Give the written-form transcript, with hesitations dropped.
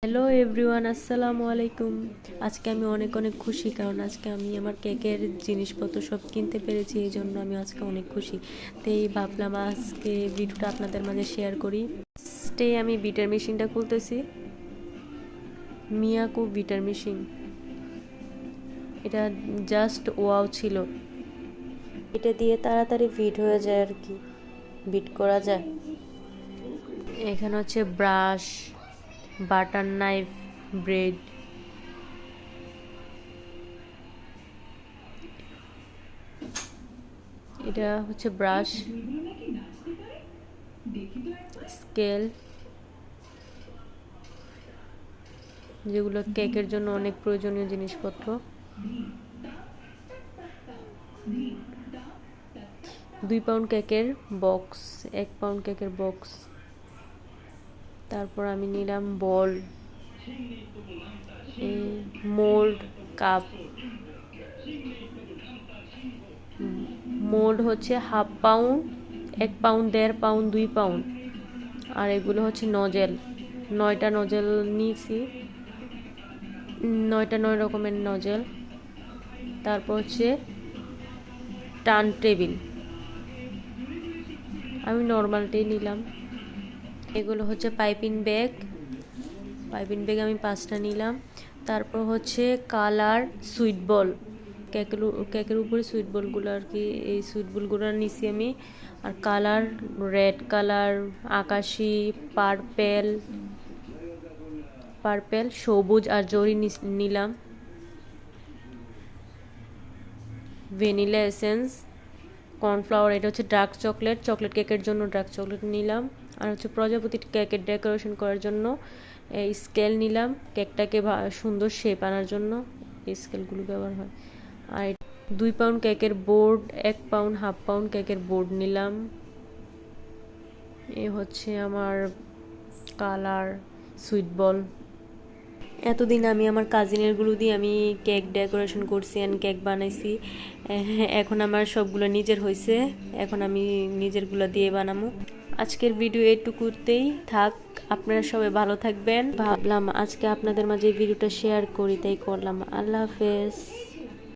Hello everyone, আসসালামু আলাইকুম। আজকে আমি অনেক অনেক খুশি, কারণ আজকে আমি আমার কেকের জিনিসপত্র সব কিনতে পেরেছি। এই জন্য আমি আজকে অনেক খুশি। তাই ভাবলাম আজকে ভিডিওটা আপনাদের মাঝে শেয়ার করি। আমি বিটার মেশিনটা খুলতেছি। মিয়াকো বিটার মেশিন, এটা জাস্ট ওয়াও ছিল। এটা দিয়ে তাড়াতাড়ি বিট হয়ে যায় আর কি, বিট করা যায়। এখানে হচ্ছে ব্রাশ, বাটার নাইফ, ব্রেড, এটা হচ্ছে ব্রাশ, স্কেল, যেগুলো কেকের জন্য অনেক প্রয়োজনীয় জিনিসপত্র। 2 পাউন্ড কেকের বক্স, 1 পাউন্ড কেকের বক্স। তারপর আমি নিলাম বল, মোল্ড, কাপ। মোল্ড হচ্ছে 1/2 পাউন্ড, 1 পাউন্ড, 1.5 পাউন্ড, 2 পাউন্ড। আর এগুলো হচ্ছে নজেল, 9টা নজেল নিয়েছি, 9টা 9 রকমের নজেল। তারপর হচ্ছে টার্ন টেবিল, আমি নর্মালটাই নিলাম। এগুলো হচ্ছে পাইপিং ব্যাগ, আমি 5টা নিলাম। তারপর হচ্ছে কালার সুইট বল, কেকের উপরে সুইট বলগুলো আর কি, এই সুইট বলগুলো নিছি আমি। আর কালার রেড কালার, আকাশি, পার্পেল, সবুজ আর জরি নিলাম। ভ্যানিলা এসেন্স, কর্নফ্লাওয়ার, এটা হচ্ছে ডার্ক চকলেট কেকের জন্য ডার্ক চকলেট নিলাম। আর হচ্ছে প্রজাপতি কেকের ডেকোরেশন করার জন্য এই স্কেল নিলাম, কেকটাকে সুন্দর শেপ আনার জন্য এই স্কেলগুলো ব্যবহার হয়। আর 2 পাউন্ড কেকের বোর্ড, 1 পাউন্ড, 1/2 পাউন্ড কেকের বোর্ড নিলাম। এ হচ্ছে আমার কালার সুইট বল। এতদিন আমি আমার কাজিনেরগুলো দিয়ে আমি কেক ডেকোরেশন করছি, অ্যান্ড কেক বানাইছি। এখন আমার সবগুলো নিজের হয়েছে, এখন আমি নিজেরগুলো দিয়ে বানাবো। আজকের ভিডিও এটুকুতেই থাক, আপনারা সবাই ভালো থাকবেন। ভাবলাম আজকে আপনাদের মাঝে ভিডিওটা শেয়ার করি, তাই করলাম। আল্লাহ হাফেজ।